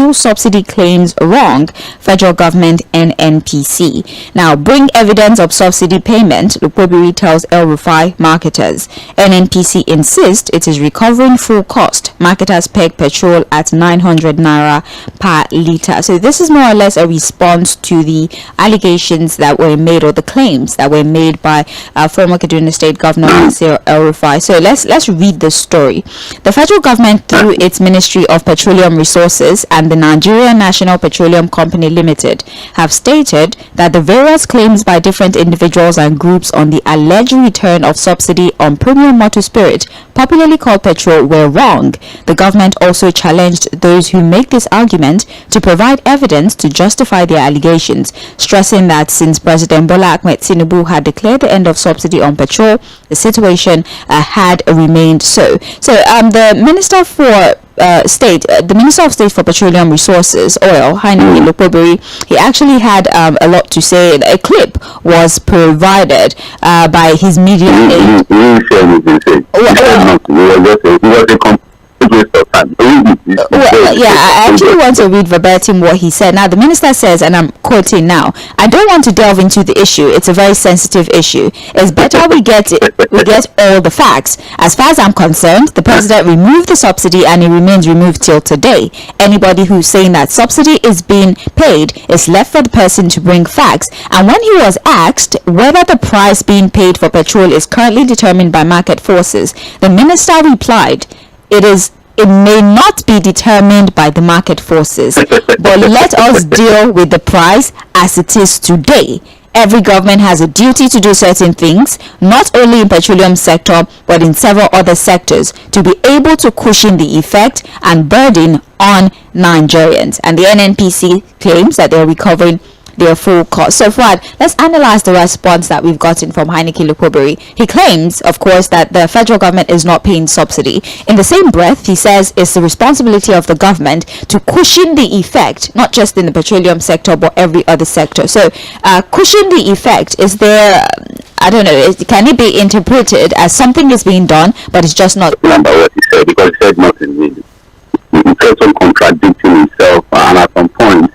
fuel subsidy claims wrong, federal government NNPC. Now, bring evidence of subsidy payment, Lukpobiri tells El Rufai marketers. NNPC insists it is recovering full cost. Marketers peg petrol at 900 naira per litre. So this is more or less a response to the allegations that were made, or the claims that were made by former Kaduna State Governor Nasir El Rufai. So let's read the story. The federal government, through its Ministry of Petroleum Resources and the Nigeria National Petroleum Company Limited, have stated that the various claims by different individuals and groups on the alleged return of subsidy on premium motor spirit, popularly called petrol, were wrong. The government also challenged those who make this argument to provide evidence to justify their allegations, stressing that since President Bola Ahmed Tinubu had declared the end of subsidy on petrol, the situation had remained so. So the Minister for the Minister of State for Petroleum Resources, Oil, Heineke Lukpobiri, he actually had a lot to say. A clip was provided by his media aide. I actually want to read verbatim what he said. Now, the minister says, and I'm quoting now, "I don't want to delve into the issue. It's a very sensitive issue. It's better we get all the facts. As far as I'm concerned, the president removed the subsidy and it remains removed till today. Anybody who's saying that subsidy is being paid is left for the person to bring facts." And when he was asked whether the price being paid for petrol is currently determined by market forces, the minister replied, It may not be determined by the market forces, but let us deal with the price as it is today. Every government has a duty to do certain things, not only in petroleum sector, but in several other sectors, to be able to cushion the effect and burden on Nigerians. And the NNPC claims that they're recovering their full cost. So Fuad, let's analyze the response that we've gotten from Heineke Lukpobiri. He claims, of course, that the federal government is not paying subsidy. In the same breath, he says it's the responsibility of the government to cushion the effect, not just in the petroleum sector, but every other sector. So cushion the effect, is there, I don't know, can it be interpreted as something is being done, but it's just not? Remember what he said, because he said nothing really. He kept on contradicting himself, and at some point,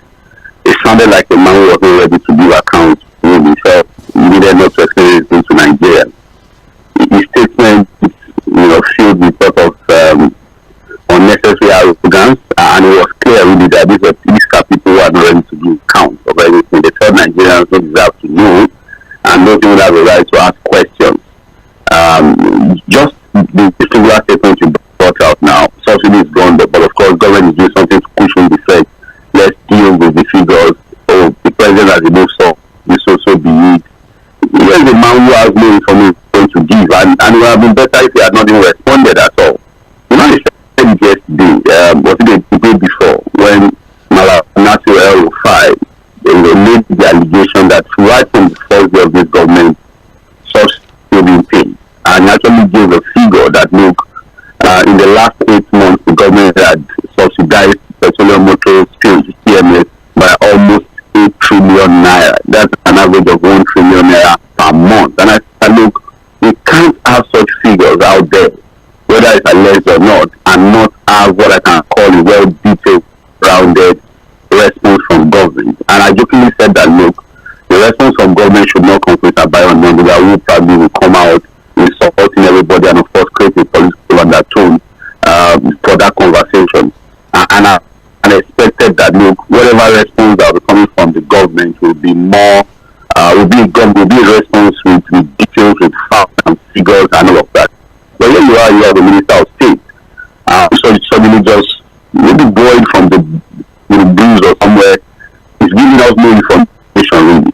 it sounded like a man who wasn't ready to give accounts to himself. He needed not to explain anything to Nigeria. His statement is, filled with sort of unnecessary arrogance, and it was clear really that these are people who are not ready to give accounts of everything. They thought Nigerians don't deserve to know, and don't even have the right to ask questions. Just the singular statement you brought out now, subsidy is gone, but of course government is doing something to cushion the effect. Let's deal with the figures. Oh, the president has enough, so this also be it. Where is the man who has no information to give? And it would have been better if he had not even responded at all. He said it yesterday, was it the day before, when Nasir El Rufai made the allegation that right from the first day of this government, subsidy will be paid. And actually gave a figure that, look, in the last 8 months, the government had subsidized petroleum motor spirit TMS by almost 8 trillion naira. That's an average of 1 trillion naira per month. And I said, look, we can't have such figures out there, whether it's alleged or not, and not have what I can call a well-detailed, rounded response from government. And I jokingly said that, look, the response from government should not come with a Bayon Mandela, who probably will come out supporting everybody and, of course, create a political undertone for that conversation. And I expected that, look, whatever response that will be coming from the government will be more, will be a response with details, with facts and figures and all of that. But here you are the Minister of State. So it's suddenly just maybe going from the breeze or somewhere, it's giving us no information really.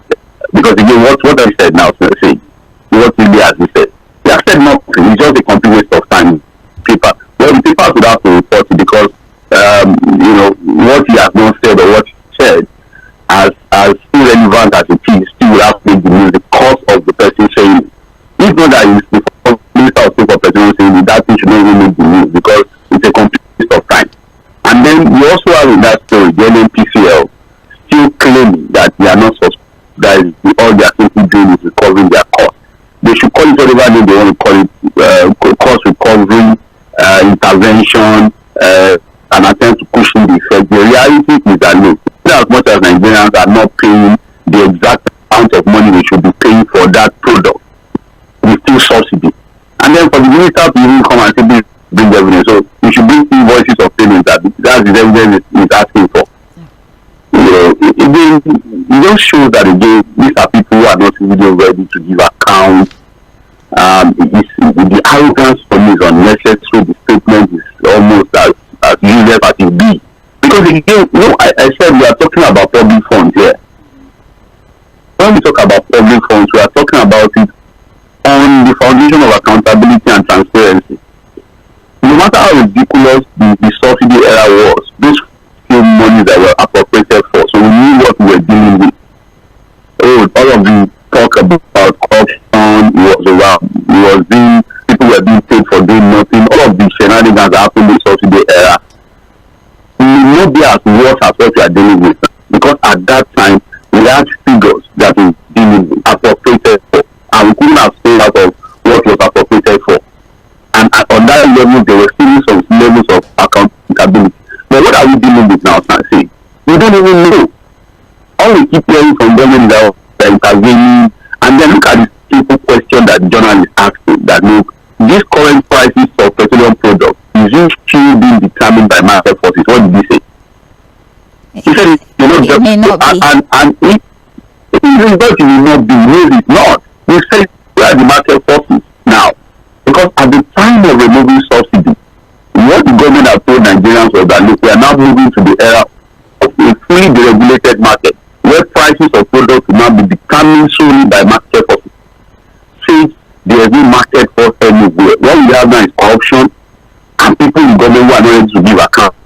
Because again, what I said now, what really has he said? He has said nothing. It's just a complete waste of time. Paper. Well, the papers would have to report it because what he has not said or what he said, as irrelevant as it is, still will have to make the news because of the person saying it. If not that he's the Minister of State for Petroleum saying it, that thing should not even make the news because it's a complete waste of time. And then you also have in that story the NNPCL still claiming that they are not subsidized. All they are simply doing is recovering their cost. They should call it whatever name they want to call it, cost recovery, intervention, an attempt to cushion the effect. The reality is that look, as much as Nigerians are not paying the exact amount of money we should be paying for that product, we still subsidy. And then for the minister to even come and say, bring evidence, so we should bring invoices of payments that's the evidence is asking for. It just shows that again, these are people who are not really ready to give account. The arrogance for me is unnecessary. The statement is almost as useless as it be. Because again, I said we are talking about public funds here. When we talk about public funds, we are talking about it on the foundation of accountability and transparency. No matter how ridiculous the subsidy era was, those few money that were appropriated for, so we knew what we were dealing with. All of the talk about corruption was being, people were being paid for doing nothing. All of the shenanigans that happened in the subsidy era will not be as worse as what we are dealing with, because at that time we had figures that we dealing with appropriated for, and we couldn't have stayed out of what was appropriated for. And on that level, there were still some levels of accountability. But what are we dealing with now, Nancy? We don't even know. All we keep hearing from government is that intervening, and then look at the simple question that journalists asking, that look, this current prices of petroleum products, is it still being determined by market forces? What did he say? He said, it may not be. And it will not be. No, it's not. We say we are the market forces now. Because at the time of removing subsidy, what the government has told Nigerians was that look, we are now moving to the era of a fully deregulated market, where prices of products will now be determined solely by market forces. Since there is no market force anywhere, what we have now is corruption, and people in government who are not ready to give account.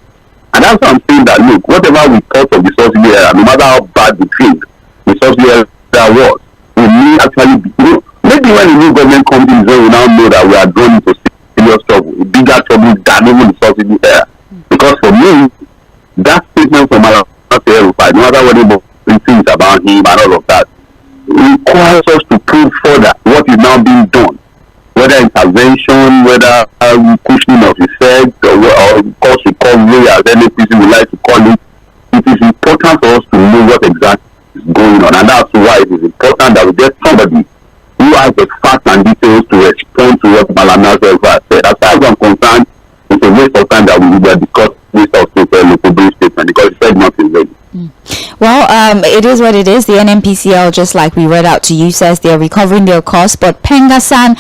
And that's why I'm saying that look, whatever we thought of the subsidy era, no matter how bad we think the subsidy era was, we may actually be, maybe when the new government comes in, we now know that we are drawn into serious trouble, a bigger trouble than even the subsidy era. Because for me, that statement from our no matter what he thinks about him and all of that, requires us to prove further what is now being done. Whether intervention, whether cushioning of effect, or cost recovery, as any person would like to call it, it is important for us to know what exactly is going on. And that's why it is important that we get somebody who has the facts and details to respond to what Malana said. As far as I'm concerned, it's a waste of time that we will discuss this statement, because he said nothing really. Well, it is what it is. The NNPCL, just like we read out to you, says they're recovering their costs, but Pengasan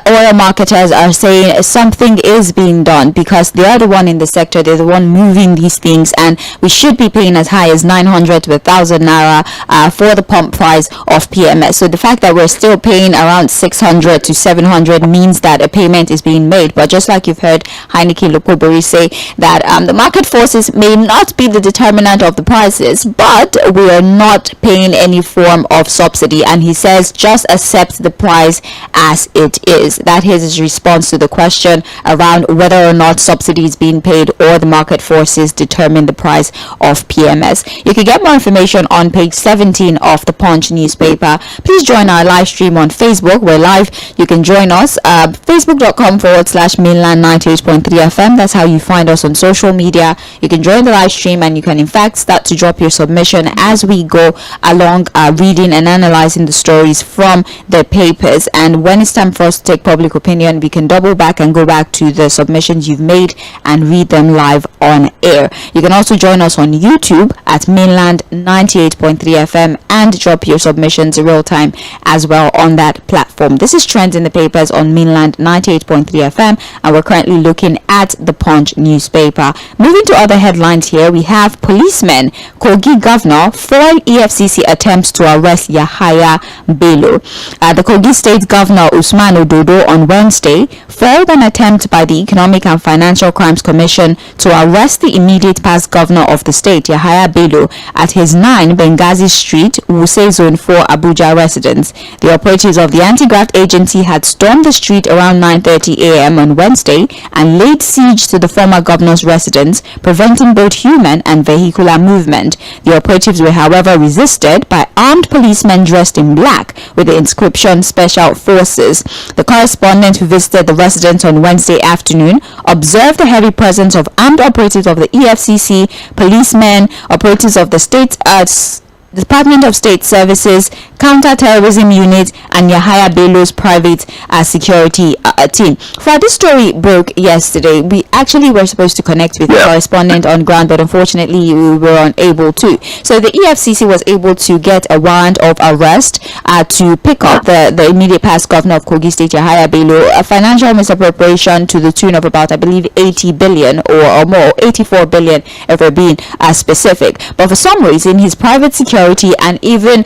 oil marketers are saying something is being done, because they are the one in the sector, they're the one moving these things, and we should be paying as high as 900 to 1,000 naira for the pump price of PMS. So the fact that we're still paying around 600 to 700 means that a payment is being made. But just like you've heard Heineke Lokobori say, that the market forces may not be the determinant of the prices, but we are not paying any form of subsidy, and he says just accept the price as it is. That is his response to the question around whether or not subsidy is being paid or the market forces determine the price of PMS. You can get more information on page 17 of the Punch newspaper. Please join our live stream on Facebook. We're live. You can join us facebook.com/mainland 98.3 FM. That's how you find us on social media. You can join the live stream, and you can in fact start to drop your submission as we go along reading and analyzing the stories from the papers. And when it's time for us to take public opinion, we can double back and go back to the submissions you've made and read them live on air. You can also join us on YouTube at mainland 98.3 FM and drop your submissions in real time as well on that platform. This is Trends in the Papers on mainland 98.3 FM, and we're currently looking at the Punch newspaper. Moving to other headlines here, we have policemen, Kogi governor foil EFCC attempts to arrest Yahaya Bello. The Kogi State Governor Usman Ododo on Wednesday foiled an attempt by the Economic and Financial Crimes Commission to arrest the immediate past governor of the state, Yahaya Bello, at his 9 Benghazi Street, Wuse Zone 4, Abuja residence. The operatives of the anti-graft agency had stormed the street around 9:30 a.m. on Wednesday and laid siege to the former governor's residence, preventing both human and vehicular movement. The operatives were, however, resisted by armed policemen dressed in black with the inscription "Special Forces." The correspondent who visited the residence on Wednesday afternoon observed the heavy presence of armed operatives of the EFCC, policemen, operatives of the state Department of State Services, Counter-Terrorism Unit, and Yahaya Bello's private security team. For this story broke yesterday, we actually were supposed to connect with the correspondent on ground, but unfortunately we were unable to. So the EFCC was able to get a warrant of arrest to pick up the immediate past governor of Kogi State, Yahaya Bello, a financial misappropriation to the tune of about, I believe, 80 billion or more, 84 billion if we're being specific. But for some reason, his private security and even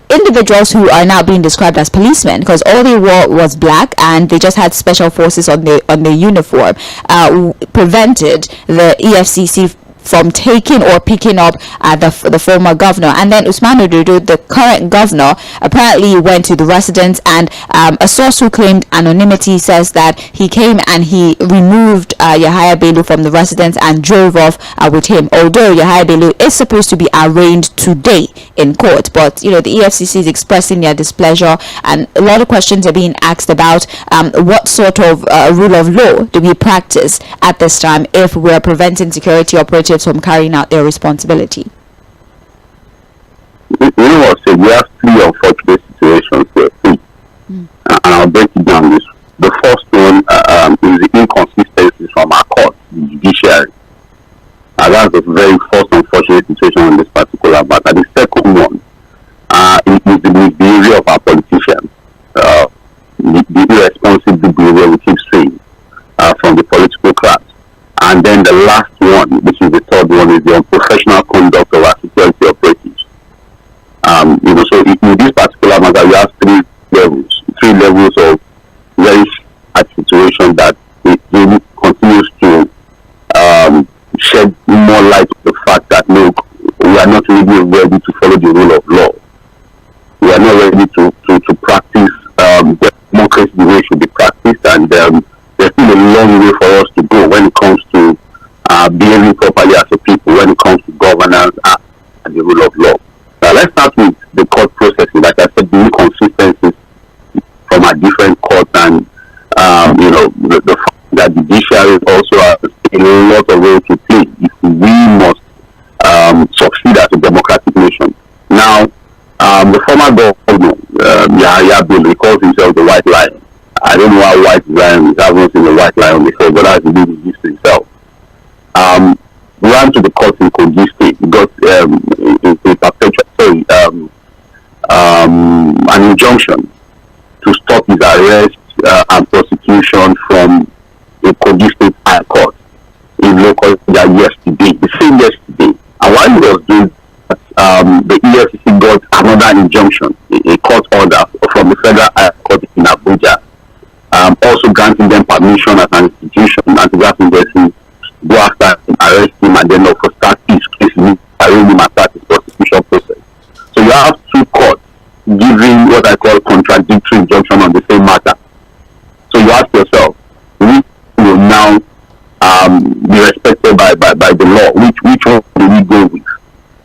individuals who are now being described as policemen, because all they wore was black and they just had special forces on their uniform, prevented the EFCC from taking or picking up the former governor. And then Usman Ododo, the current governor, apparently went to the residence, and a source who claimed anonymity says that he came and he removed Yahaya Bello from the residence and drove off with him, although Yahaya Bello is supposed to be arraigned today in court. But you know, the EFCC is expressing their displeasure, and a lot of questions are being asked about what sort of rule of law do we practice at this time if we're preventing security operatives from carrying out their responsibility. You know what, so we have three unfortunate situations here, and I'll break it down. The first one is the inconsistencies from our court, the judiciary. That's the very first unfortunate situation on this particular matter. The second one is the misbehavior of our politicians, the irresponsible behavior we keep seeing from the political class. And then the last one, which is the third one, is the unprofessional conduct of our security operatives. You know, so in this particular matter, we have three levels of very sad situation that it really continues to shed more light on the fact that no, we are not really ready to follow the rule of law. We are not ready to practice democracy the way it should be practiced, and there's still a long way for us to go when it comes to behaving properly as a people, when it comes to governance and the rule of law. Now let's start with the court processing. Like I said, the inconsistencies from our different courts, and you know, the fact that the judiciary also has a lot of role to play if we must succeed as a democratic nation. Now, the former governor, Yahaya Bello, calls himself the White Lion. I don't know how White Lion is. I haven't seen the White Lion before, but that's the way he used to himself. Ran to the court in Kogi State, got an injunction to stop his arrest and prosecution from the Kogi State High Court in local yesterday, the same yesterday. And while he was doing that, the EFCC got another injunction, a court order from the Federal High Court in Abuja, also granting them permission as an institution and to investigate, go after him, arrest him, and then also start his case, arraign him and start his prosecution process. So you have two courts giving what I call contradictory injunction on the same matter. So you ask yourself, which will now be respected by the law? Which one do we go with?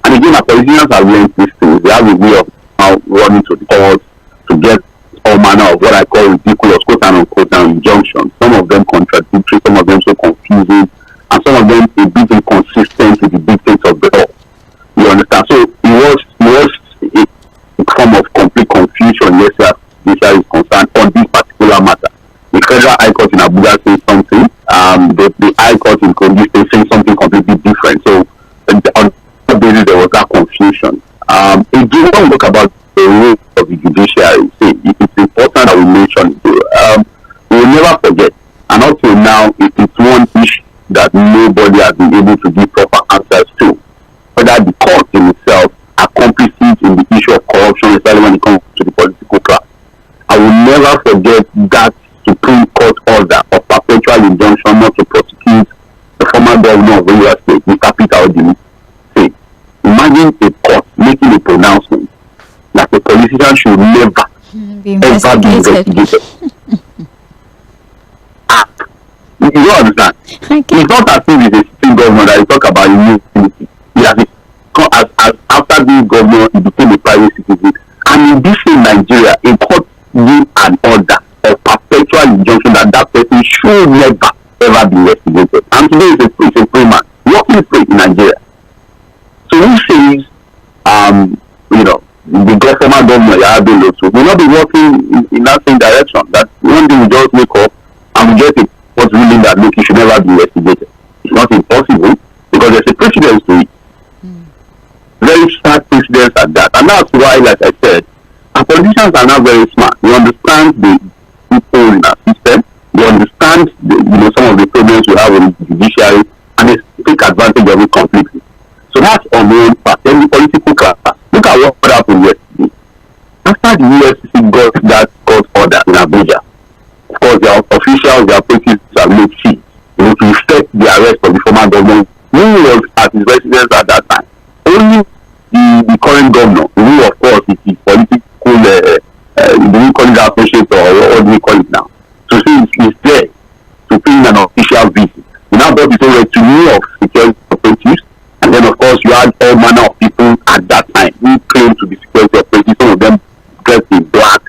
And again, our politicians have learned these things. They have a way of now running to the courts to get all manner of what I call ridiculous, quote unquote, injunctions. Some of them contradictory, some of them so confusing, and some of them a bit inconsistent with the dictates of the law. You understand? So it was a form of complete confusion, yes, as this is concerned on this particular matter. The Federal High Court in Abuja says something, the High Court in Kogi State saying something completely different. So on that basis, there was that confusion. Again, when we look about the role of the judiciary, it's important that we mention it. We will never forget, and up till now, it's one issue that nobody has been able to give proper answers to, whether the court in itself accomplices in the issue of corruption, especially when it comes to the political class. I will never forget that Supreme Court order of perpetual injunction not to prosecute the former governor of Rivers State, Mr. Peter Odili. Imagine a court making a pronouncement that the politician should never be investigated. You don't understand. It's not as if it's a sitting governor that you talk about immunity. As after being governor, he became a private Nigeria, a court give an order of perpetual injunction that that person should never ever be investigated. And today is a free man, working free in Nigeria. So who says, the former governor Yᴏᴜᴛ will not be working in that same direction? That one day we just wake up and we get a court ruling that look, he should never be investigated. It's not impossible because there's a precedence to it. Very sad precedence at that. And that's why, like I said, our politicians are now very smart. They understand the people in our system. They understand some of the problems we have with the judiciary, and they take advantage of it completely. So that's on one part. Then the political class. Look at what happened yesterday. After the EFCC got that court order in Abuja, of course, their officials, their politics have made see to effect the arrest of the former governor who was at his residence at that time. Only the current governor, who of course is his political, do we call it associate or what do we call it now? So he's there to pay an official visit. He now brought his own retinue of security operatives, and then of course you had all manner of people at that time who claimed to be security operatives, some of them dressed in black.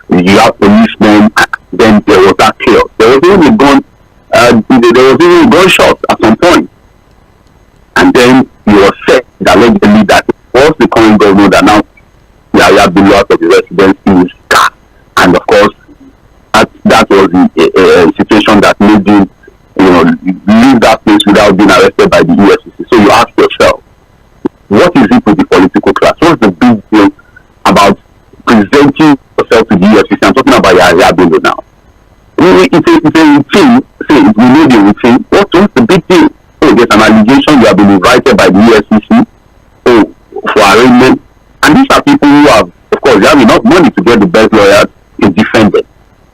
You have policemen, and then there was that chaos. There was even a gunshot at some point. And then he was said allegedly that it was the current governor that now Yahya Bello out of the residence in his car. And of course, that was a situation that made him, leave that place without being arrested by the EFCC. So you ask yourself, what is it with the political class? What's the big deal about presenting yourself to the EFCC? I'm talking about Yahya Bello now. It's a routine. We know the routine. What's the big deal? Oh, there's an allegation you have been invited by the EFCC for arraignment. And these are people who have, of course, they have enough money to get the best lawyers to defend them.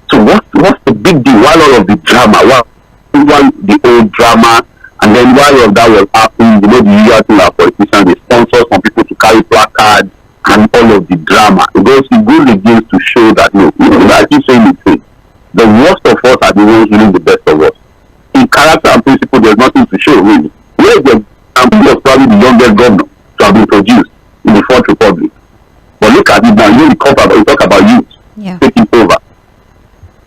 So what's the big deal? While all of the drama, while the old drama, and then while all of that was happening, the usual thing our politicians, they sponsor some people to carry placards and all of the drama. It goes against to show that, I keep saying the thing. The worst of us are the ones winning the best of us. In character and principle, there's nothing to show, really. Where the example was probably the youngest governor to have been produced in the Fourth Republic. But look at it now, we talk about youth taking over.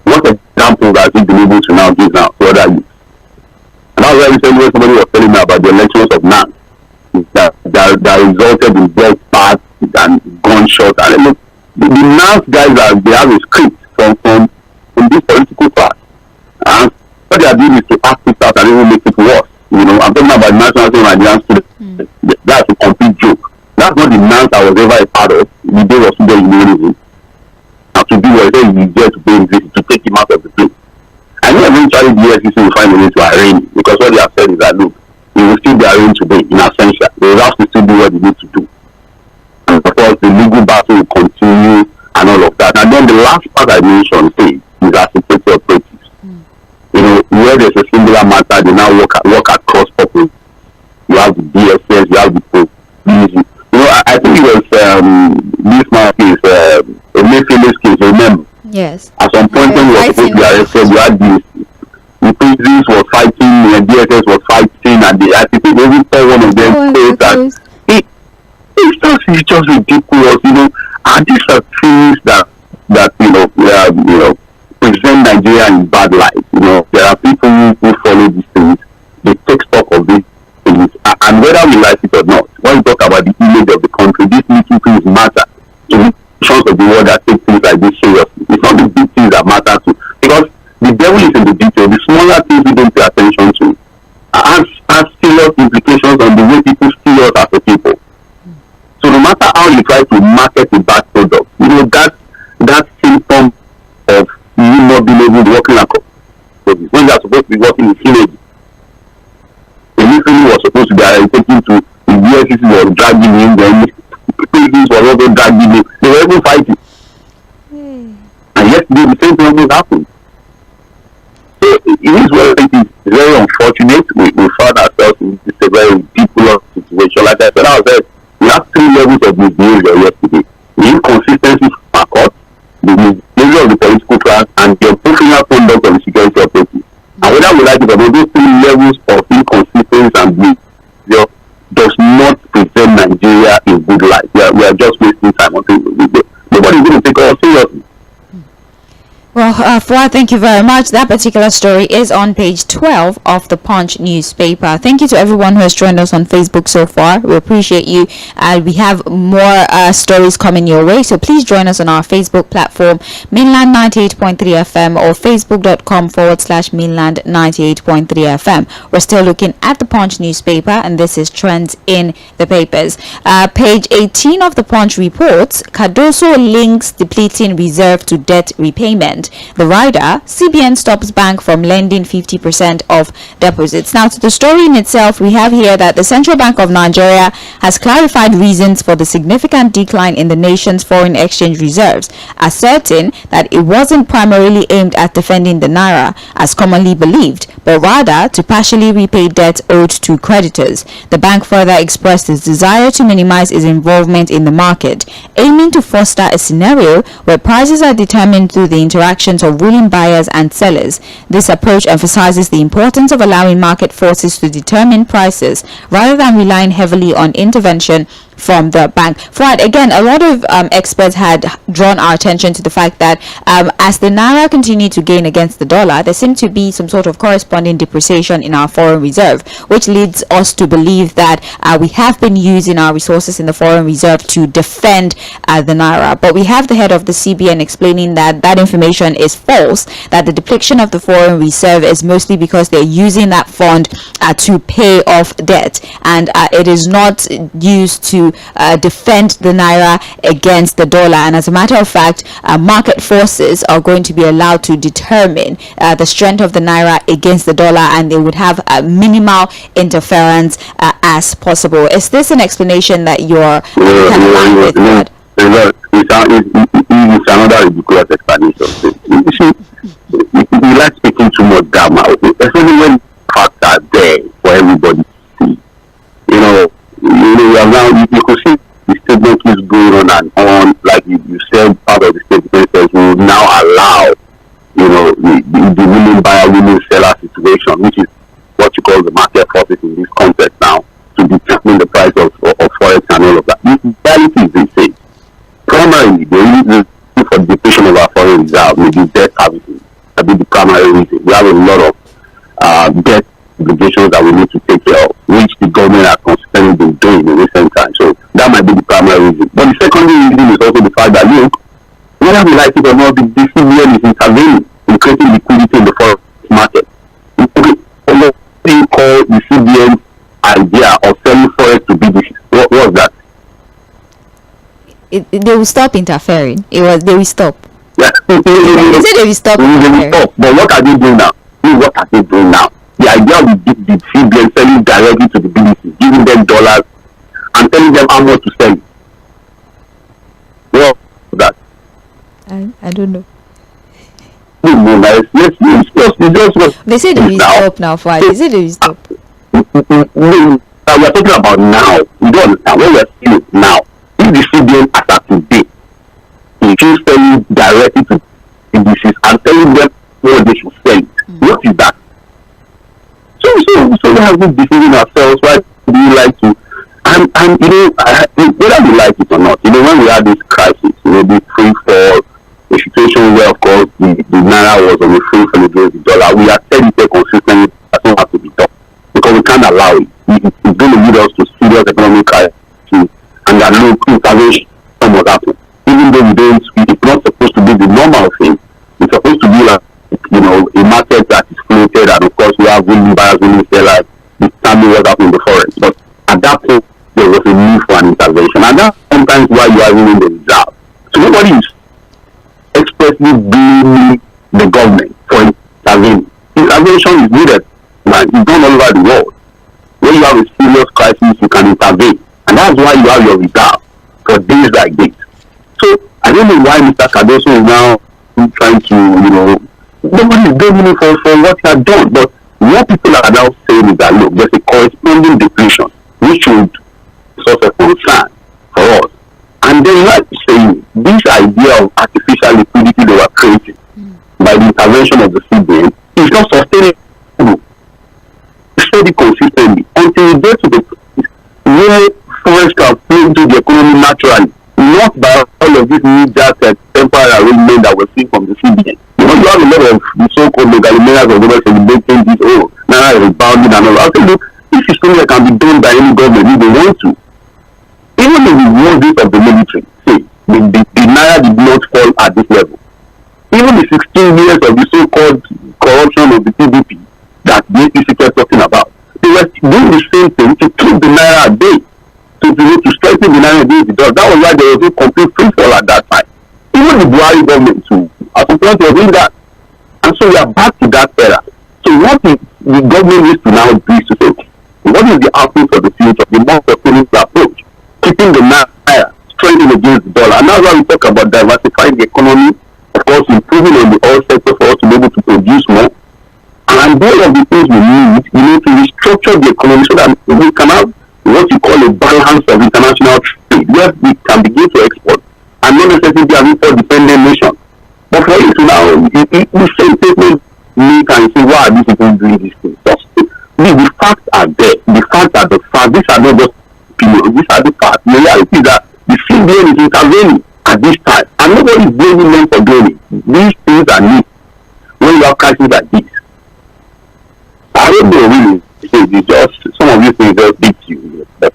What example has he been able to now give now to other youth? And that's why recently when somebody was telling me about the elections of NAN that resulted in death, paths, and gunshots. And look, the NAN guys they have a script from this political class. And what they are doing is to act it out and even make it worse. I'm talking about national team and Nigerian students. That's a complete joke. That's not the NANS I was ever a part of. The day was student unionism. And to do what you get to pay visit to take him out of the place. I know eventually the EFCC will find a way to arraign him, because what they have said is that look, he will still be arraigned today in absentia. They will have to still do what they need to do. And of course the legal battle will continue and all of that. And then the last part I mentioned is as security operatives. Where there's a singular matter, they now work across purpose. You have the DSS, you have the police. I think it was this man's case, Emefiele's case, remember? Yes. At some point when we were supposed to be arrested, you had the police was fighting, the DSS was fighting, and I think they even saw one of them say that it's just ridiculous, and these are things that present Nigeria in bad light. There are people who follow these things, they take stock of these things, and whether we like it or not, when we talk about the image of the country, these little things matter to the nations of the world that take things like this seriously. It's not the big things that matter to, because the devil is in the detail. The smaller things we don't pay attention to has serious implications on the way people see us as a people. So no matter how you try to market a bad product, that symptom of you not being able to work in a company when they are supposed to be working in synergy. The Nᴇᴜsᴜ was supposed to be taken to the EFCC was dragging him, then police was also dragging him. They were even fighting. And yesterday the same thing almost happened. So it is very unfortunate. We found ourselves in a very ridiculous situation. Like I said, we have 3 levels of misbehavior yesterday. The inconsistency from our court, the misbehavior of the political class, and the unprofessional conduct of the security operatives. And whether we like it or not, those 3 levels of inconsistency and behavior does not present Nigeria in good light. We are just wasting time. Nobody is going to take us Well, Fouad, thank you very much. That particular story is on page 12 of the Punch newspaper. Thank you to everyone who has joined us on Facebook so far. We appreciate you. We have more stories coming your way, so please join us on our Facebook platform, Mainland 98.3 FM, or facebook.com/Mainland 98.3 FM. We're still looking at the Punch newspaper, and this is Trends in the Papers. Page 18 of the Punch reports, Cardoso links depleting reserve to debt repayment. The rider, CBN stops bank from lending 50% of deposits. Now, to the story in itself, we have here that the Central Bank of Nigeria has clarified reasons for the significant decline in the nation's foreign exchange reserves, asserting that it wasn't primarily aimed at defending the naira, as commonly believed, but rather to partially repay debt owed to creditors. The bank further expressed its desire to minimize its involvement in the market, aiming to foster a scenario where prices are determined through the interactions of willing buyers and sellers. This approach emphasizes the importance of allowing market forces to determine prices rather than relying heavily on intervention from the bank. Fouad, again, a lot of experts had drawn our attention to the fact that as the naira continued to gain against the dollar, there seemed to be some sort of corresponding depreciation in our foreign reserve, which leads us to believe that we have been using our resources in the foreign reserve to defend the naira. But we have the head of the CBN explaining that that information is false, that the depletion of the foreign reserve is mostly because they're using that fund to pay off debt, and it is not used to defend the naira against the dollar. And as a matter of fact, market forces are going to be allowed to determine the strength of the naira against the dollar, and they would have minimal interference as possible. Is this an explanation that you're kind of aligned with? It's another ridiculous explanation. You like speaking too much drama, especially when facts are there for everybody to see. You could see the statement is going on and on. Like you said, part of the statement says we will now allow, the willing buyer, willing seller situation, which is what you call the market forces in this context now, to determine the price of forex and all of that. The reality is the same. Primarily, the reason for the depletion of our foreign reserve may be debt servicing. That be the primary reason. We have a lot of debt obligations that we need to take care of, which the government has consistently been doing in recent times. So that might be the primary reason. But the secondary reason is also the fact that, whether we like it or not, the CBN is intervening in creating liquidity in the forex market. What do you call the CBN idea of selling forex to businesses? What was that? They will stop interfering. They will stop. Yeah. They said they will stop. They will stop. But what are they doing now? What are they doing now? The idea of the CBN selling directly to the businesses, giving them dollars and telling them how much to sell. Well, that. I don't know. They say they will stop now. Why? They say they will stop. We are talking about now. You don't understand. What we are seeing now. If the CBN as of today, it is selling directly to businesses and telling them what they should sell. What is that? So we have been deceiving ourselves. Why do we like to? And whether we like it or not, when we had this crisis, the free fall, the situation where, of course, the naira was on the free fall against the dollar, we are telling it consistently that don't have to be done because we can't allow it. It's going to lead us to serious economic crisis, and that no intervention was happening. Even though it's not supposed to be the normal thing. It's supposed to be like, a market that is floated, and of course we have willing buyers, willing sellers, determine what happens in the forex. But at that point, there was a need for an intervention, and that's sometimes why you are winning the reserve. So nobody is expressly blaming the government for intervening. Intervention is needed, man. It's done all over the world. When you have a serious crisis, you can intervene, and that's why you have your reserve for days like this. So I don't know why Mr. Cardoso is now trying to, nobody is blaming for what he has done. But what people are now saying is that, look, there's a corresponding depletion which should source of concern for us. And then, like saying, this idea of artificial liquidity they were creating by the intervention of the CBN is not sustainable. Study consistently until we get to the place where forex can flow into the economy naturally, not by all of these new temporary arrangement that we're seeing from the CBN. the naira did not fall at this level. Even the 16 years of the so-called corruption of the PDP that the APC kept talking about, they were doing the same thing to keep the naira at bay, to strengthen the naira against the dollar. That was why there was a complete free fall at that time. Even the Buhari government too, at some point was doing that. And so we are back to that era. So what the government needs to now do is to say, what is the outlook for the future, the more sustainable approach, keeping the naira strengthening against the dollar. And that's why we talk about diversifying the economy, of course, improving on the oil sector for us to be able to produce more. And all of the things we need to restructure the economy so that we can have what you call a balance of international trade, where we can begin to export and not necessarily be an import-dependent nation. But for you to now, the same statement make and say, why are these people doing these things? The facts are there. The facts are the facts. These are not just opinions. These are the facts. The reality is that the CBN is intervening at this time, and nobody is blaming them for doing it. These things are new when you have crises like this. I don't know really. It's just some of these things just beat you, but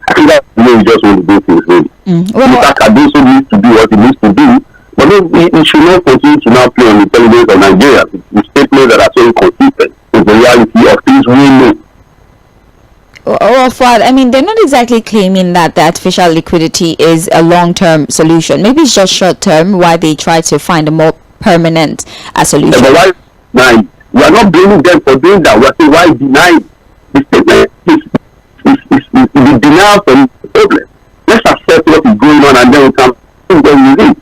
I think that's the way we just want to do things really. Mr. Cardoso needs to do what he needs to do, but he should not continue to now play on the intelligence of Nigeria with statements that are so inconsistent with the reality of things we know. Well, Fuad, I mean, they're not exactly claiming that the artificial liquidity is a long-term solution. Maybe it's just short-term, why they try to find a more permanent solution. Yeah, but why deny? We are not blaming them for doing that. We are saying why deny the statement is the denial from the problem. Let's accept what is going on and then we can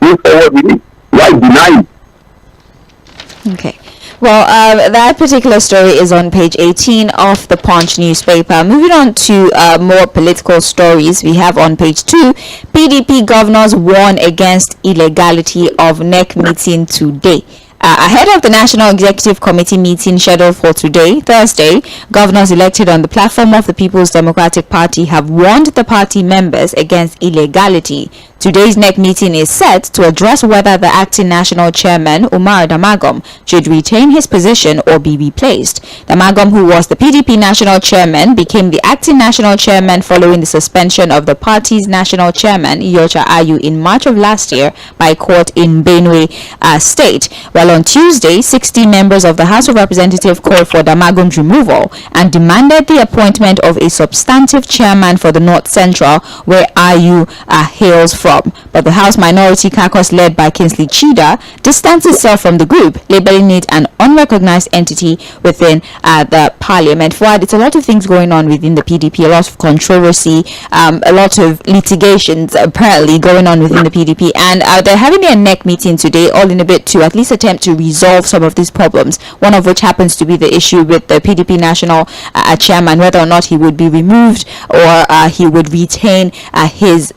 move forward with it. Why deny it? Okay. Well, that particular story is on page 18 of the Punch newspaper. Moving on to more political stories, we have on page 2, PDP governors warn against illegality of NEC meeting today. Ahead of the National Executive Committee meeting scheduled for today, Thursday, governors elected on the platform of the People's Democratic Party have warned the party members against illegality. Today's NEC meeting is set to address whether the acting national chairman, Umar Damagum, should retain his position or be replaced. Damagum, who was the PDP national chairman, became the acting national chairman following the suspension of the party's national chairman, Iyorchia Ayu, in March of last year by court in Benue State. Well, on Tuesday, 60 members of the House of Representatives called for Damagum's removal and demanded the appointment of a substantive chairman for the North Central, where Ayu hails from. But the House Minority Caucus, led by Kingsley Chida, distanced itself from the group, labeling it an unrecognized entity within the parliament. Fuad, it's a lot of things going on within the PDP, a lot of controversy, a lot of litigations apparently going on within the PDP, and they're having their NEC meeting today, all in a bit to at least attempt to resolve some of these problems, one of which happens to be the issue with the PDP national chairman, whether or not he would be removed or he would retain his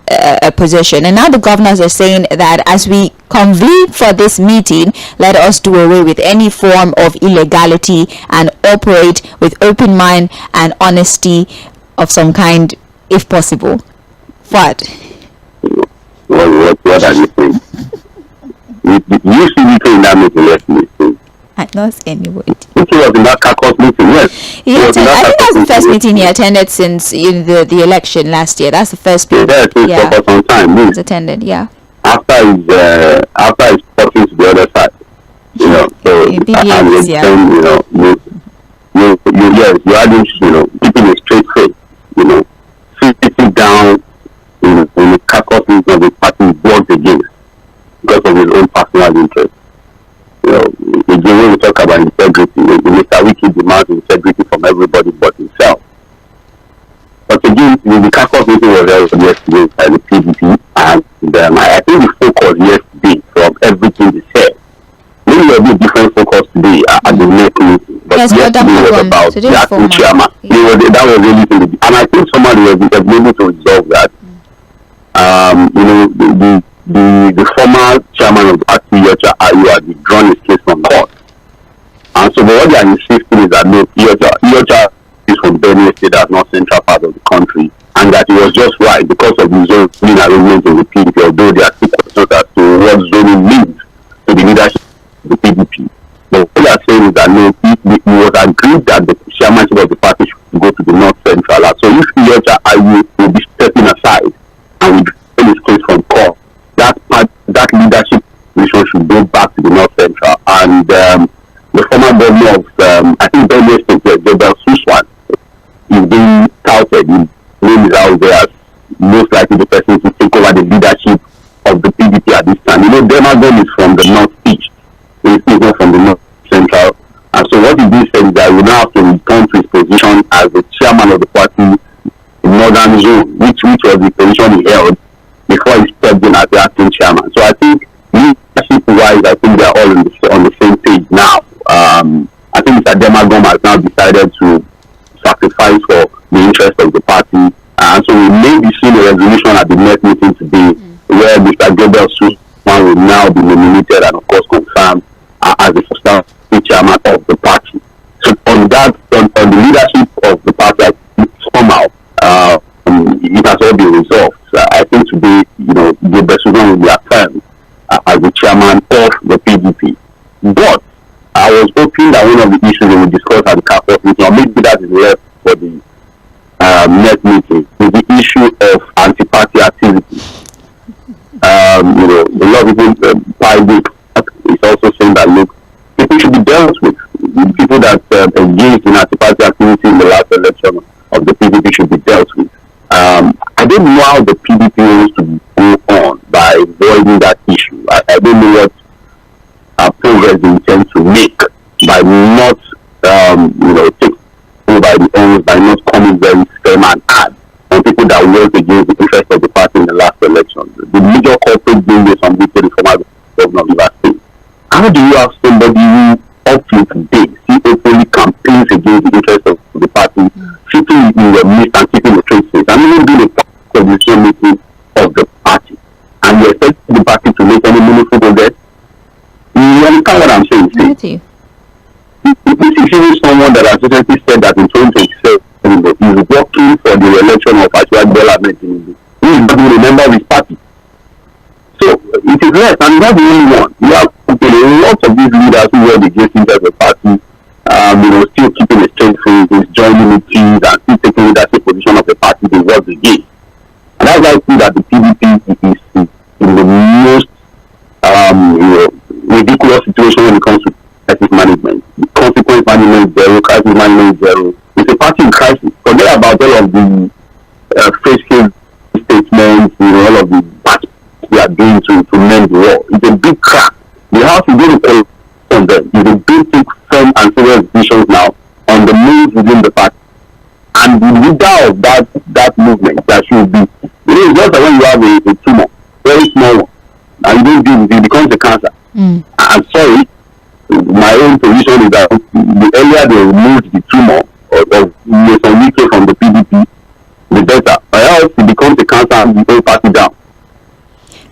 position. And now the governors are saying that as we convene for this meeting, let us do away with any form of illegality and operate with open mind and honesty of some kind, if possible. What are you saying? You see me in that meeting yesterday. I'm not saying any word. It was in that caucus meeting, yes. I think that's the first meeting he attended since the election last year. That's the first meeting. Yeah, for some time. He's attended, yeah. After his talking to the other side, you know, so you are just, keeping a straight face, sitting down in the caucus meeting of the party worked against because of his own personal interest. Again, when we talk about integrity, Mr. Wiki demands integrity from everybody but himself. But again, the caucus meeting was held yesterday by the PDP, and I think the focus yesterday from everything they said, maybe there will be a different focus today at the next meeting. But yesterday was about the acting chairman. That was really thing. And I think somebody was able to resolve that. The former chairman of the party, Iyorchia Ayu, had withdrawn his case from court. And so what they are insisting is that no, Iyorchia is from Benue State, that's not central part of the country, and that he was just right because of the zoning arrangement in the PDP, although there are still questions as to what zoning means to the leadership of the PDP. But what they are saying is that no, it was agreed that the chairmanship of the party should go to the North Central. So if Iyorchia Ayu will be stepping aside and withdrawing his case from court, that most likely the person to take over the leadership of the PDP at this time. Demagun is from the northeast. It's not from the north central. And so what he did say is that he will now have to return to his position as the chairman of the party in northern zone, which was the position he held before he stepped in as the acting chairman. So I think leadership-wise, I think they are all on the same page now. I think Mr. Demagun has now decided to sacrifice for the interest of the party. And so we may be seeing a resolution at the next meeting today where Mr. Gabriel Sussman will now be nominated and of course confirmed as the first chairman of the party. So on the leadership of the party, somehow it has all been resolved. I think today, Gabriel Sussman will be affirmed as the chairman of the PDP. But I was hoping that one of the issues we will discuss at the CAFOS meeting, or maybe that is left for the next meeting, is the issue of anti-party activity. A lot of people is also saying that, look, people should be dealt with. The people that engaged in anti-party activity in the last election of the PDP should be dealt with. I don't know how the PDP wants to go on by avoiding that issue. I don't know what progress they intend to make by not, taking by the ends, by not coming very firm and hard on people that worked against the interest of the party in the last election. The major culprit being the former governor of Rivers State. How do you have somebody who, up to today, openly campaigns against the interest of the party, sitting in the midst and keeping the trade space, and even doing a decision making of the party, and you expect the party to make any meaningful progress? You understand what I'm saying? This is even someone that has recently said that in 2027 is working for the re-election of Bola Ahmed Tinubu, who is not going to remember his party. So it is less, and not the only one. You have lots of these leaders who were against the party, still keeping a straight face, joining meetings, and still taking leadership position of the party they work against. And that's why I think that the PDP is in the most ridiculous situation when it comes to crisis management. The consequence management is zero, crisis management is zero. It's a party in crisis. Forget about all of the facial statements, all of the bad we are doing to mend the war. It's a big crack. The house is going to call on them. It's a big, firm and serious decisions now on the moves within the party. And the leader of that movement, that should be, it's just that when you have a tumor, very small one, and you don't deal with it, it becomes a cancer. I'm sorry, my own position is that the earlier they remove the tumor of Yᴏᴜᴛᴜ from the PDP, the better. Or else it becomes a cancer and the whole party down.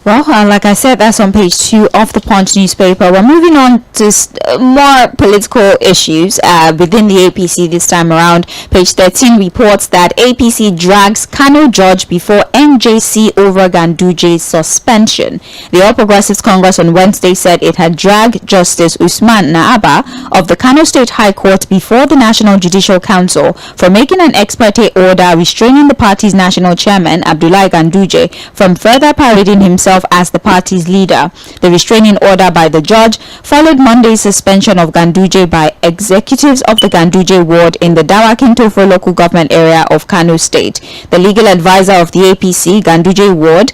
Well, like I said, that's on page 2 of the Punch newspaper. We're moving on to more political issues within the APC this time around. Page 13 reports that APC drags Kano judge before NJC over Ganduje suspension. The All Progressives Congress on Wednesday said it had dragged Justice Usman Naaba of the Kano State High Court before the National Judicial Council for making an ex parte order restraining the party's national chairman, Abdullahi Ganduje, from further parading himself as the party's leader. The restraining order by the judge followed Monday's suspension of Ganduje by executives of the Ganduje ward in the Dawakin-Tofo local government area of Kano State. The legal advisor of the APC Ganduje ward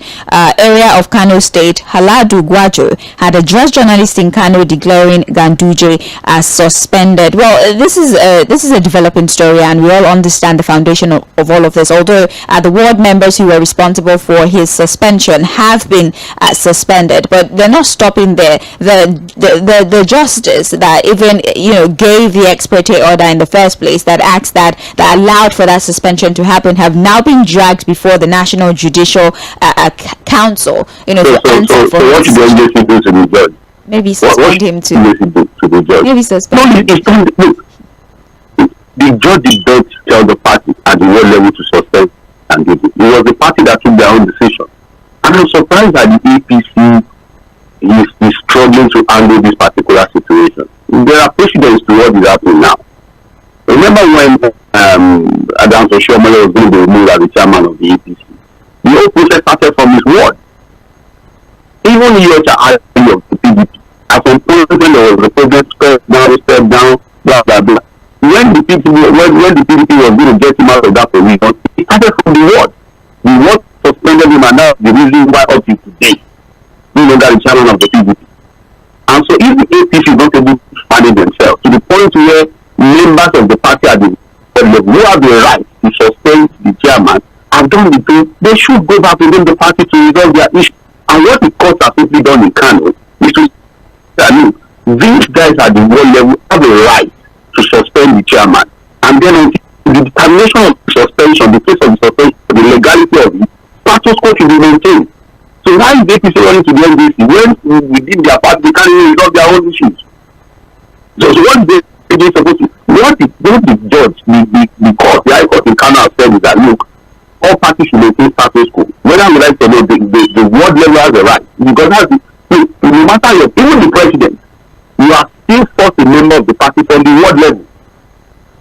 area of Kano State, Haladu Gwajo, had addressed journalists in Kano declaring Ganduje as suspended. Well, this is a developing story, and we all understand the foundation of all of this. Although the ward members who were responsible for his suspension have been suspended, but they're not stopping there. The justice that even gave the ex parte order in the first place, that acts that allowed for that suspension to happen, have now been dragged before the National Judicial Council. So what should the NJC do to the judge? Maybe suspend him too. The judge? Maybe suspend him. The judge did not tell the party at the world level to suspend Ganduje. It was the party that took their own decision. And I'm surprised that the APC is struggling to handle this particular situation. There are precedents to what is happening now. Remember when Adams Oshiomhole was going to be removed as the chairman of the APC? The whole process started from his ward. Even the of the PDP. At some point when there was a problem, step down, blah blah blah. When the PDP was going to get him out of that position, it started from the ward. The ward suspended him, and that's the reason why up to today, no longer the chairman of the PDP. And so if the APC is not able to manage themselves to the point where members of the party at the level who have the right to suspend the chairman have done the thing, they should go back within the party to resolve their issue. And what the courts have simply done in Kano is to say, these guys at the world level have a right to suspend the chairman. And then until the determination of the suspension, the case of the suspension, the legality of it, status quo should be maintained. So why is APC running to the NDC when within their party they can't even resolve their own issues? So what they supposed to, what the judge, the court, the high court in Kano has said is that look, all parties should maintain status quo. Whether we like to know, the world level has a right. Because that's no matter your, even the president, you are still first a member of the party from the world level.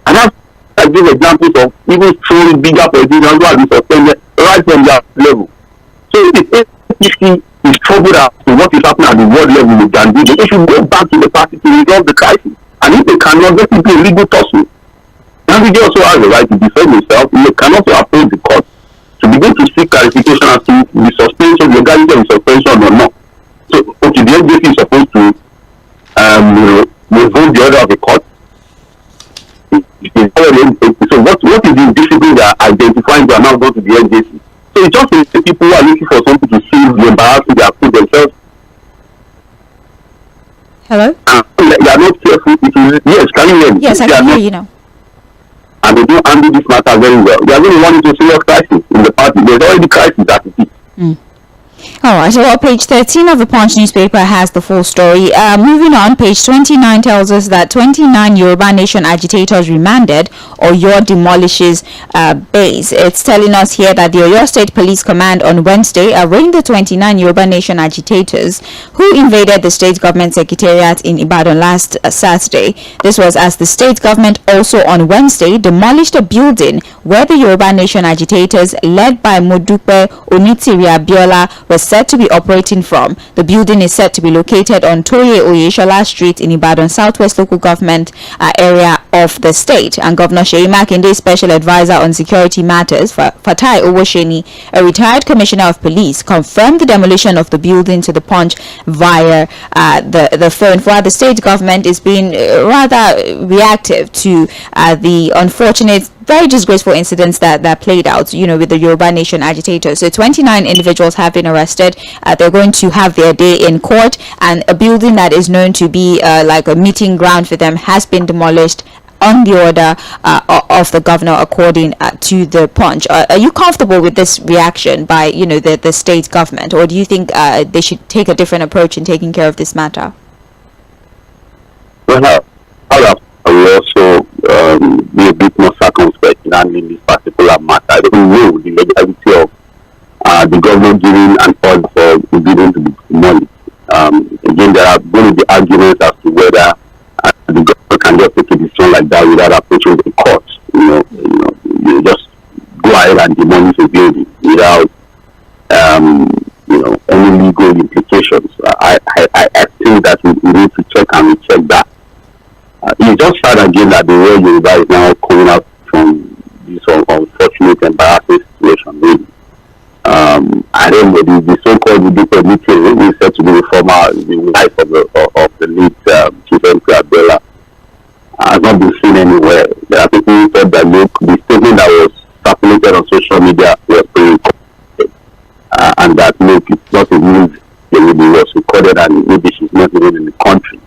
And that's, I give examples of even throwing bigger politicians who have been suspended right from their level. So if the APC is troubled as to what is happening at the world level with Gandhi, they should go back to the party to resolve the crisis. And if they cannot, let it be a legal tussle. Gandhi also has the right to defend himself. He can also approach the court to begin to seek clarification as to the suspension, the legality of the suspension or not. So, okay, the NDC is supposed to revoke the order of the court. So what is the discipline they are identifying to now go to the NDC? So it's just the people who are looking for something to see the embarrassment they have put themselves. Hello? They are not careful. Yes, can you hear me? Yes, I can hear you now. And they don't handle this matter very well. They are going to run into a serious crisis in the party. There's already crisis at the peak. All right, so page 13 of the Punch newspaper has the full story. Moving on, page 29 tells us that 29 Yoruba Nation agitators remanded, Oyo demolishes base. It's telling us here that the Oyo State Police Command on Wednesday arraigned the 29 Yoruba Nation agitators who invaded the state government secretariat in Ibadan last Saturday. This was as the state government also on Wednesday demolished a building where the Yoruba Nation agitators, led by Modupe Onitiri Abiola, was said to be operating from. The building is said to be located on Toye Oyeshola Street in Ibadan Southwest Local Government area of the state. And Governor Seyi Makinde, Special Advisor on Security Matters, Fatai Owosheni, a retired Commissioner of Police, confirmed the demolition of the building to the Punch via the phone. While the state government is being rather reactive to the unfortunate, very disgraceful incidents that played out, with the Yoruba Nation agitators. So 29 individuals have been arrested. They're going to have their day in court, and a building that is known to be like a meeting ground for them has been demolished on the order of the governor, according to the Punch. Are you comfortable with this reaction by the state government, or do you think they should take a different approach in taking care of this matter? Well, I will also be a bit more circumspect in handling this particular matter. I don't know the legality of the government giving an order for the building to be demolished. Again, there are going to be arguments as to whether the government can just take a decision like that without approaching the court. You just go ahead and demolish a building without any legal implications. I think that we need to check and recheck that. It's just sad again that the way Yoruba is now coming out from this unfortunate, embarrassing situation. Really. I don't know, the so-called Lɪධᴇ, who is said to be the wife of the late Chief Abiola, has not been seen anywhere. There are people who thought that the statement that was circulated on social media was pre-recorded, and that it's not a news. It was recorded, and maybe she's not even in the country.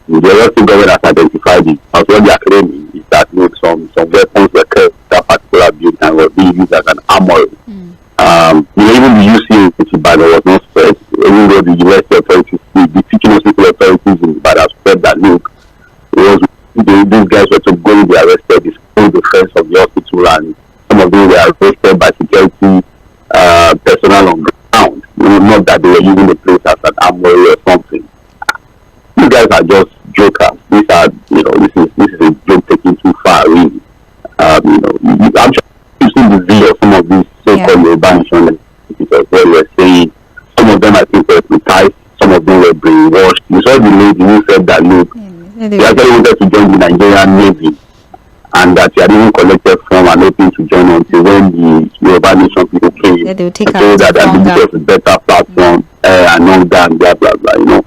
The other thing government has identified it. As what they are claiming is that some weapons were kept in that particular building and were being used as an armory. Even the UC in Ibadan was not spread, even though the university authorities, the teaching hospital authorities in Ibadan spread that these guys were to go and be arrested, the school defense of the hospital, and some of them were arrested by security personnel on ground. Not that they were using the place as an armory or something. These guys are just jokers. These are, this is a joke taken too far, really. I'm sure you've seen the video of some of these so-called Yoruba Nation because where we're saying some of them I think were hypnotized, some of them were brainwashed. You saw the lady who said that they actually wanted to join the Nigerian Navy, and that she had even collected from and hoping to join until when the Yoruba Nation people came him. Yeah, they will take and say that this was a better platform and all that, blah, blah, blah, you know.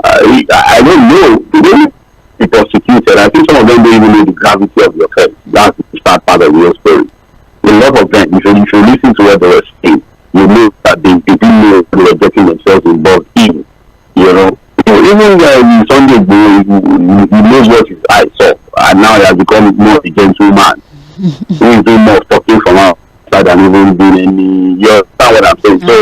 I don't know. They don't be prosecuted. I think some of them don't even know the gravity of the offense. That's the start part of the real story. A lot of them, if you listen to what they were saying, you know that they didn't know they were getting themselves involved in, you know. Even Sunday, he knows what his eyes saw, and now he has become more a gentleman. He is doing more talking from outside than even doing any. You understand what I'm saying? So,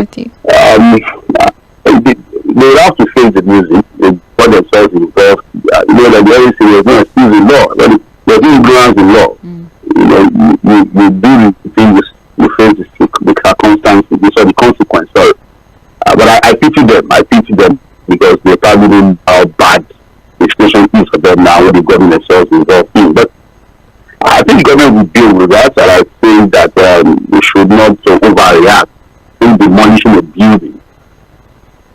they have to face the music. They got themselves involved. You know, like they always say, there's no excuse in law. There's no ignorance in law. You know, you do the things, you face the circumstances, you saw the consequence. So, but I pity them. I pity them because they probably know how bad the situation is for them now when they've gotten themselves involved in. But I think the government will deal with that, and I think that we should not overreact in demolishing a building.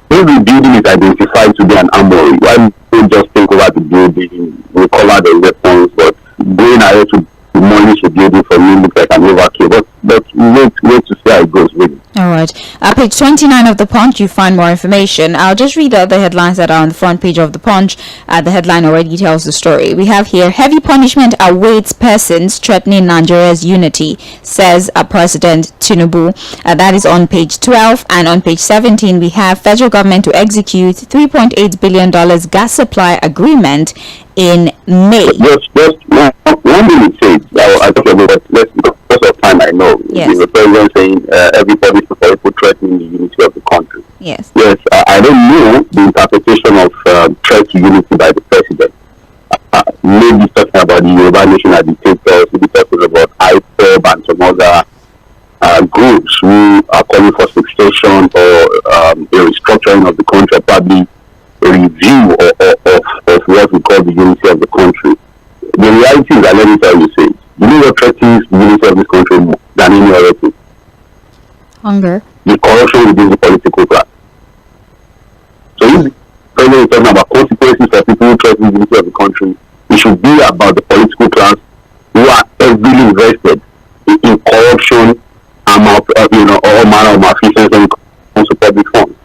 If the building is identified to be an armory, why don't just take over the building, recover the weapons, but going ahead to demolish a building for me looks like an overkill. But wait to see how it goes, really. All right. Page 29 of the Punch, you find more information. I'll just read out the headlines that are on the front page of the Punch. The headline already tells the story. We have here, heavy punishment awaits persons threatening Nigeria's unity, says President Tinubu. That is on page 12. And on page 17, we have federal government to execute $3.8 billion gas supply agreement in May. Just one thing it says, I talk about because of time I know. Yes. The president saying everybody should people threatening the unity of the country. Yes. Yes, I don't know the interpretation of threat to unity by the president. Maybe talking about the Yoruba nation as dictators, maybe talking about IPOB and some other groups who are calling for succession or a restructuring of the country, probably a review of what we call the unity of the country. The reality is that, let me tell you, say, you know what threatens the unity of this country more than any other thing? Hunger. The corruption within the political class. So if the president is talking about consequences for people who threaten the unity of the country, it should be about the political class who are heavily invested in corruption and all manner of malfeasance when it comes to public funds.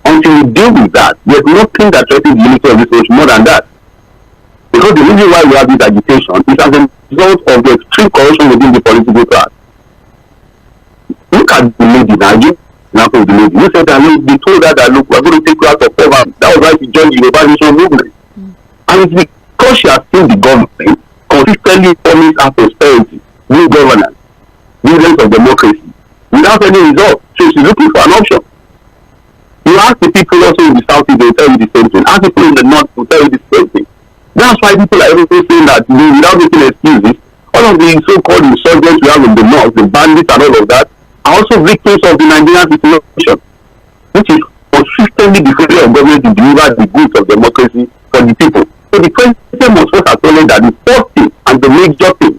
Until we deal with that, there's nothing that threatens the unity of this country more than that. Because the reason why we have this agitation is as a result of the extreme corruption within the political class. Look at the lady now. You said that they told her that, look, we're going to take you out of poverty. That was why she joined the Yoruba Nation movement. And it's because she has seen the government consistently promise her prosperity, new governance, millions of democracy, without any result. So she's looking for an option. You ask the people also in the south, they will tell you the same thing. Ask people in the north, they will tell you the same thing. That's why people are even saying that without making excuses, all of the so-called insurgents we have in the north, the bandits and all of that, are also victims of the Nigerian situation, which is consistently the failure of government to deliver the goods of democracy for the people. So the president must first acknowledge that the first thing and the major thing,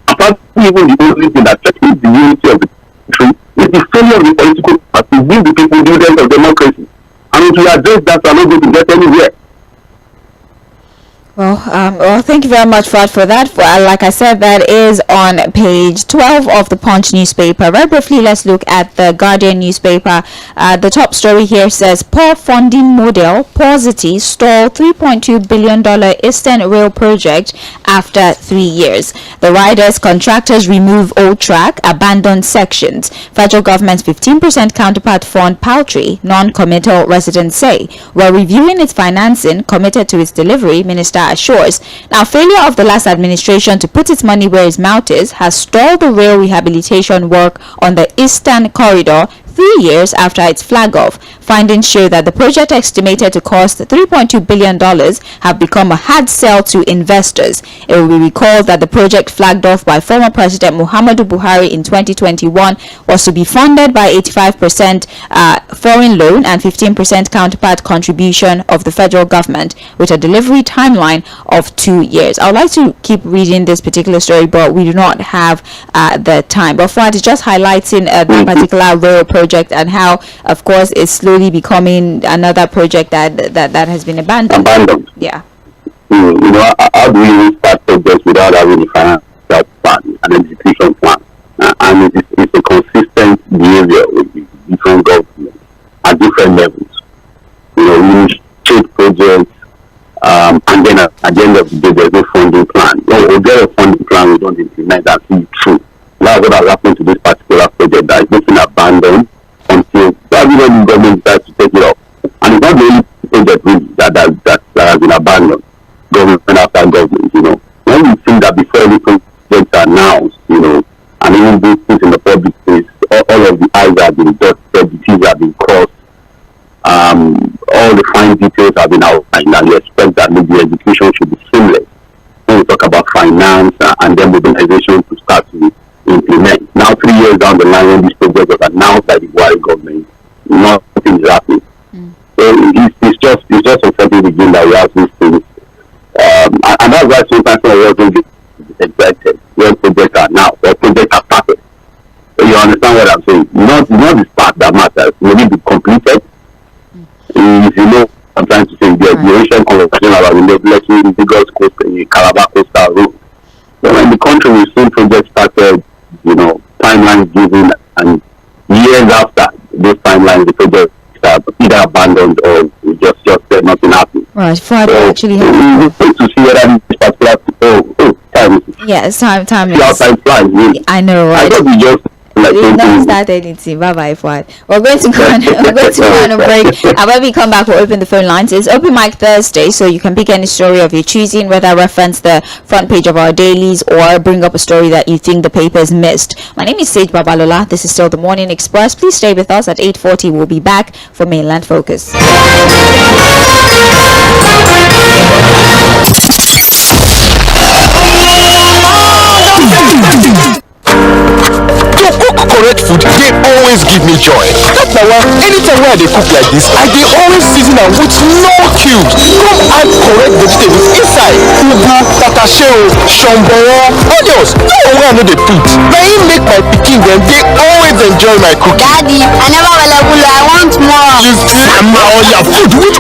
apart from even the only thing that threatens the unity of the country, is the failure of the political class to give the people dividends of democracy. And if we address that, we are not going to get anywhere. Well, thank you very much, Fred, for that. Like I said, that is on page 12 of the Punch newspaper. Very briefly, let's look at the Guardian newspaper. The top story here says, poor funding model, paucity, stall $3.2 billion Eastern Rail project after 3 years. The riders, contractors remove old track, abandoned sections. Federal government's 15% counterpart fund paltry, non-committal residents say. While reviewing its financing, committed to its delivery, Minister assures. Now, failure of the last administration to put its money where its mouth is has stalled the rail rehabilitation work on the Eastern Corridor 3 years after its flag off. Findings show that the project, estimated to cost $3.2 billion, have become a hard sell to investors. It will be recalled that the project, flagged off by former President Muhammadu Buhari in 2021, was to be funded by 85% foreign loan and 15% counterpart contribution of the federal government, with a delivery timeline of 2 years. I would like to keep reading this particular story, but we do not have the time. But for it, just highlighting that particular rail project and how, of course, it's slowly becoming another project that has been abandoned. Yeah. You know, how do we start projects without having a financial plan, an execution plan? and it's a consistent behavior with the different governments at different levels. You know, we initiate projects, and then at the end of the day, there's no funding plan. We'll get a funding plan, we don't implement that, see it through. That's what has happened to this particular project, that is getting abandoned until the government decides to take it up. And it's not the only project really that has been abandoned, government after government, you know. When we think that before any projects are announced, you know, and even being put in the public space, all of the I's have been dotted, the T's have been crossed, all the fine details have been outlined, and we expect that maybe execution should be seamless. When we talk about finance and then mobilization to start to implement. Now, 3 years down the line, when this project was announced by the Buhari government, nothing is happening. So it's just unfortunate again that we have these things. And that's why sometimes we also get excited when projects are now or projects are started. So you understand what I'm saying? Not the part that matters. We need to be completed. If you know what I'm trying to say, the recent conversation about the Lagos coast and Calabar coastal road. So in the country, we've seen projects started, you know, timelines given, and years after those timelines, the projects are either abandoned or just said nothing happened. Right, so actually we need to see whether this particular time. Yes, time See how time flies. Really. I know, right? I thought we just We've not started anything. Bye Fuad. We're going to go on a break, and when we come back, we'll open the phone lines. It's Open Mic Thursday, so you can pick any story of your choosing, whether reference the front page of our dailies or bring up a story that you think the papers missed. My name is Sage Babalola. This is still the Morning Express. Please stay with us. At 8:40, we'll be back for Mainland Focus. To cook correct food, they always give me joy. That's why anytime when they cook like this, I dey always season am with no cubes. Come add correct vegetables inside. Ugu, tatashe, shombowo, onions. No one I know dey put. Na im make my pikin dem dey always enjoy my cooking. Daddy, I never will. I want more. You see, na your food which